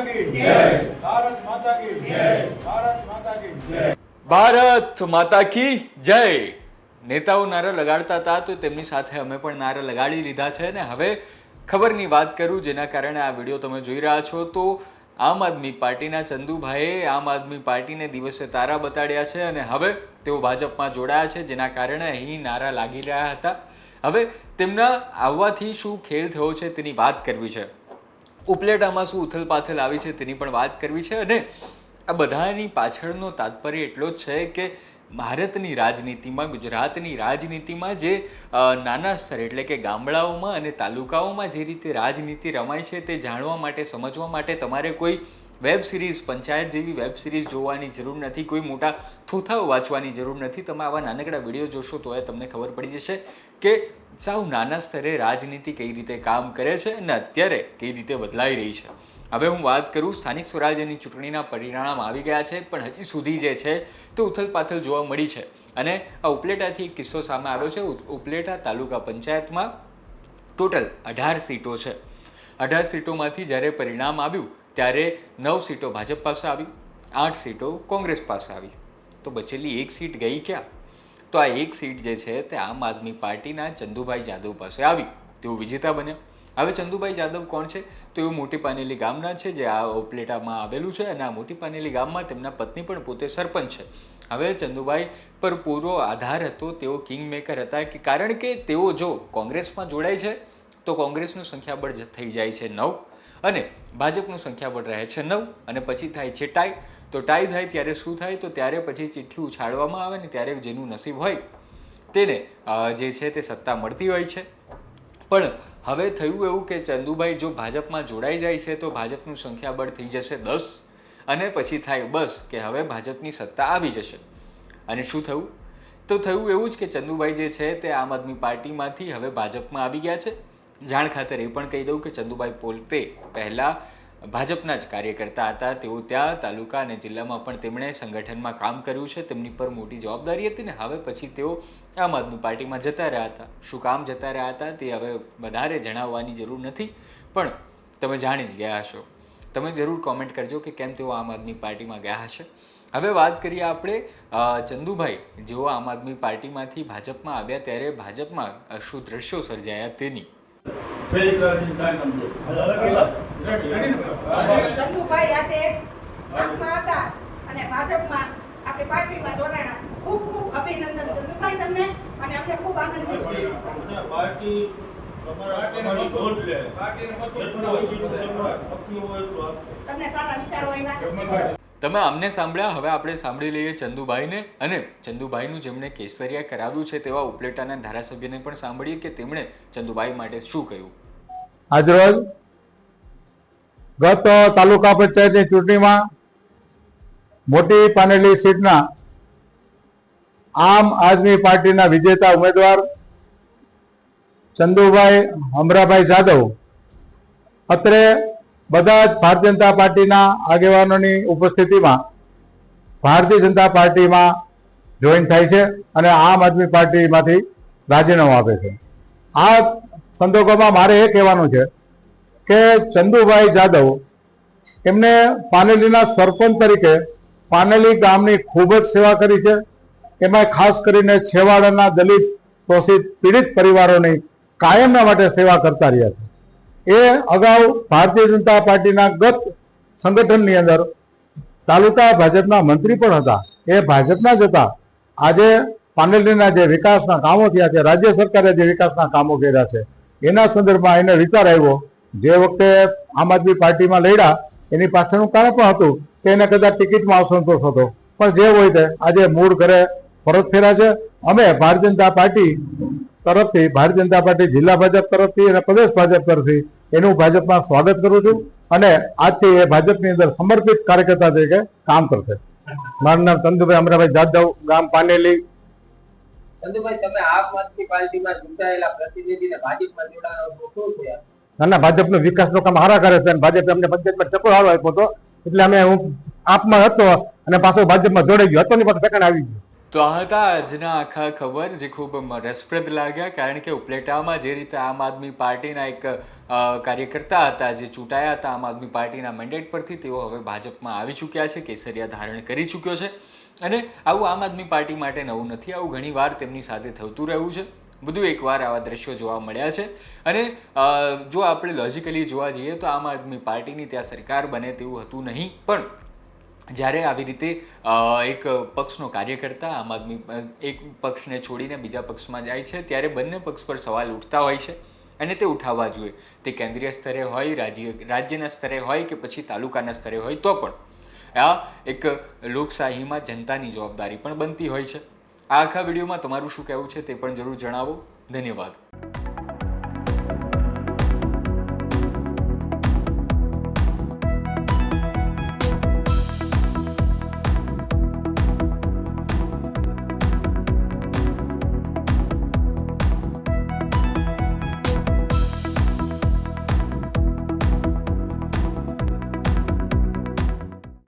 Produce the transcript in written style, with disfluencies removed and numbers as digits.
माता की जय। भारत माता की जय। भारत माता की जय। ભારત માતા કી જય। નેતાઓ નારા લગાડતા હતા તો તેમની સાથે અમે પણ નારા લગાડી લીધા છે ને હવે ખબરની વાત કરું જેના કારણે આ વિડીયો તમે જોઈ રહ્યા છો તો આમ આદમી પાર્ટીના ચંદુભાઈએ આમ આદમી પાર્ટીને દિવસે તારા બતાડ્યા છે અને હવે તેઓ ભાજપમાં જોડાયા છે જેના કારણે અહીં નારા લાગી રહ્યા હતા। હવે તેમના આવવાથી શું ખેલ થયો છે તેની વાત કરવી છે, ઉપલેટામાં શું ઉથલપાથલ આવી છે તેની પણ વાત કરવી છે અને આ બધાની પાછળનો તાત્પર્ય એટલો જ છે કે ભારતની રાજનીતિમાં, ગુજરાતની રાજનીતિમાં જે નાના સ્તરે એટલે કે ગામડાઓમાં અને તાલુકાઓમાં જે રીતે રાજનીતિ રમાય છે તે જાણવા માટે, સમજવા માટે તમારે કોઈ વેબ સિરીઝ, પંચાયત જેવી વેબ સિરીઝ જોવાની જરૂર નથી, કોઈ મોટા થૂથાઓ વાંચવાની જરૂર નથી। તમે આવા નાનકડા વિડીયો જોશો તો એ તમને ખબર પડી જશે કે સાવ નાના સ્તરે રાજનીતિ કઈ રીતે કામ કરે છે અને અત્યારે કઈ રીતે બદલાઈ રહી છે। હવે હું વાત કરું, સ્થાનિક સ્વરાજ્યની ચૂંટણીના પરિણામ આવી ગયા છે પણ હજી સુધી જે છે તે ઉથલપાથલ જોવા મળી છે અને આ ઉપલેટાથી એક કિસ્સો સામે આવ્યો છે। ઉપલેટા તાલુકા પંચાયતમાં ટોટલ 18 સીટો છે। 18 સીટોમાંથી જ્યારે પરિણામ આવ્યું ત્યારે 9 સીટો ભાજપ પાસે આવી, 8 સીટો કોંગ્રેસ પાસે આવી, તો બચેલી એક સીટ ગઈ ક્યાં? તો આ એક સીટ જે છે તે આમ આદમી પાર્ટીના ચંદુભાઈ જાદવ પાસે આવી, તેઓ વિજેતા બન્યા। હવે ચંદુભાઈ જાદવ કોણ છે? તો એ મોટી પાનેલી ગામના છે જે આ ઉપલેટામાં આવેલું છે અને આ મોટી પાનેલી ગામમાં તેમના પત્ની પણ પોતે સરપંચ છે। હવે ચંદુભાઈ પર પૂરો આધાર હતો, તેઓ કિંગ મેકર હતા કે કારણ કે તેઓ જો કોંગ્રેસમાં જોડાય છે તો કોંગ્રેસનું સંખ્યાબળ થઈ જાય છે 9 અને ભાજપનું સંખ્યાબળ રહે છે 9 અને પછી થાય છે ટાઈ। તો ટાઈ થાય ત્યારે શું થાય? તો ત્યારે પછી ચિઠ્ઠી ઉછાળવામાં આવે ને ત્યારે જેનું નસીબ હોય તેને જે છે તે સત્તા મળતી હોય છે। પણ હવે થયું એવું કે ચંદુભાઈ જો ભાજપમાં જોડાઈ જાય છે તો ભાજપનું સંખ્યાબળ થઈ જશે 10 અને પછી થાય બસ કે હવે ભાજપની સત્તા આવી જશે। અને શું થયું? તો થયું એવું જ કે ચંદુભાઈ જે છે તે આમ આદમી પાર્ટીમાંથી હવે ભાજપમાં આવી ગયા છે। જાણ ખાતર એ પણ કહી દઉં કે ચંદુભાઈ પોતે પહેલાં ભાજપના જ કાર્યકર્તા હતા, તેઓ ત્યાં તાલુકા અને જિલ્લામાં પણ તેમણે સંગઠનમાં કામ કર્યું છે, તેમની પર મોટી જવાબદારી હતી ને હવે પછી તેઓ આમ આદમી પાર્ટીમાં જતા રહ્યા હતા। શું કામ જતા રહ્યા હતા તે હવે વધારે જણાવવાની જરૂર નથી પણ તમે જાણી જ ગયા હશો। તમે જરૂર કોમેન્ટ કરજો કે કેમ તેઓ આમ આદમી પાર્ટીમાં ગયા હશે। હવે વાત કરીએ આપણે ચંદુભાઈ જેઓ આમ આદમી પાર્ટીમાંથી ભાજપમાં આવ્યા ત્યારે ભાજપમાં શું દ્રશ્યો સર્જાયા તેની। ચંદુભાઈ આજે આપમાં હતા અને ભાજપમાં આપણી પાર્ટીમાં જોડાણા। ખૂબ ખૂબ અભિનંદન ચંદુભાઈ તમને અને અમને ખૂબ આનંદ થયો। पार्टी તમને સારા વિચારો આવ્યા। તમે અમને સાંભળ્યા, હવે આપણે સાંભળી લઈએ ચંદુભાઈને અને ચંદુભાઈનું જેમણે કેસરિયા કરાવ્યું છે તેવા ઉપલેટાના ધારાસભ્યને પણ સાંભળીએ કે તેમણે ચંદુભાઈ માટે શું કહ્યું। આજરોજ ગત તાલુકા પંચાયતની ચૂંટણીમાં મોટી પાનેલી સીટના આમ આદમી પાર્ટીના વિજેતા ઉમેદવાર ચંદુભાઈ હમરાભાઈ જાદવ અત્રે બધા જ ભારતીય જનતા પાર્ટીના આગેવાનોની ઉપસ્થિતિમાં ભારતીય જનતા પાર્ટીમાં જોઈન થાય છે અને આમ આદમી પાર્ટીમાંથી રાજીનામું આપે છે। આ સંદર્ભમાં મારે એ કહેવાનું છે કે ચંદુભાઈ જાદવ એમને પાનેલીના સરપંચ તરીકે પાનેલી ગામની ખૂબ જ સેવા કરી છે, એમાં ખાસ કરીને છેવાડાના દલિત શોષિત પીડિત પરિવારોની કાયમના માટે સેવા કરતા રહ્યા છે। એ અગાઉ ભારતીય જનતા પાર્ટીના ગત સંગઠનની અંદર તાલુકા ભાજપના મંત્રી પણ હતા, એ ભાજપના જ હતા। આજે પાનેલીના જે વિકાસના કામો થયા છે, રાજ્ય સરકારે જે વિકાસના કામો કર્યા છે એના સંદર્ભમાં એને વિચાર આવ્યો, જે વખતે આમ આદમી પાર્ટીમાં લડ્યા એની પાછળનું કારણ પણ હતું કે એને કદાચ ટિકિટમાં અસંતોષ હતો, પણ જે હોય તે આજે મૂળ ઘરે પરત ફેર્યા છે। અમે ભારતીય જનતા પાર્ટી તરફથી, ભારતીય જનતા પાર્ટી જિલ્લા ભાજપ તરફથી અને પ્રદેશ ભાજપ તરફથી એનું ભાજપમાં સ્વાગત કરું છું અને આજથી એ ભાજપની અંદર સમર્પિત કાર્યકર્તા તરીકે કામ કરશે। મારું નામ ચંદુભાઈ અમરાભાઈ જાદવ, ગામ પાનેલી। ચંદુભાઈ, તમે આમ આદમી પાર્ટીમાં ચૂંટાયેલા પ્રતિનિધિને ભાજપમાં જોડાવાનો શું છે? નાના ભાજપનો વિકાસનો કામ સારા કરે છે અને ભાજપે અમને પંચાયતમાં ટકો સારો આપ્યો હતો એટલે અમે હું આપમાં હતો અને પાછો ભાજપમાં જોડાઈ ગયો હતો ને પાછો ઠેકાણે આવી ગયો। તો આ હતા આજના આખા ખબર જે ખૂબ રસપ્રદ લાગ્યા, કારણ કે ઉપલેટામાં જે રીતે આમ આદમી પાર્ટીના એક કાર્યકર્તા હતા જે ચૂંટાયા હતા આમ આદમી પાર્ટીના મેન્ડેટ પરથી, તેઓ હવે ભાજપમાં આવી ચૂક્યા છે, કેસરિયા ધારણ કરી ચૂક્યો છે. અને આવું આમ આદમી પાર્ટી માટે નવું નથી, આવું ઘણીવાર તેમની સાથે થતું રહ્યું છે. બધું એકવાર આવા દ્રશ્યો જોવા મળ્યા છે. અને જો આપણે લોજિકલી જોવા જઈએ તો આમ આદમી પાર્ટીની ત્યાં સરકાર બને તેવું હતું નહીં, પણ જ્યારે આવી રીતે એક પક્ષનો કાર્યકર્તા આમ આદમી એક પક્ષને છોડીને બીજા પક્ષમાં જાય છે, ત્યારે બંને પક્ષ પર સવાલ ઉઠતા હોય છે અને તે ઉઠાવવા જોઈએ. તે કેન્દ્રીય સ્તરે હોય, રાજ્યના સ્તરે હોય કે પછી તાલુકાના સ્તરે હોય, તો પણ આ એક લોકશાહીમાં જનતાની જવાબદારી પણ બનતી હોય છે. આ આખા વિડીયોમાં તમારું શું કહેવું છે તે પણ જરૂર જણાવો. ધન્યવાદ.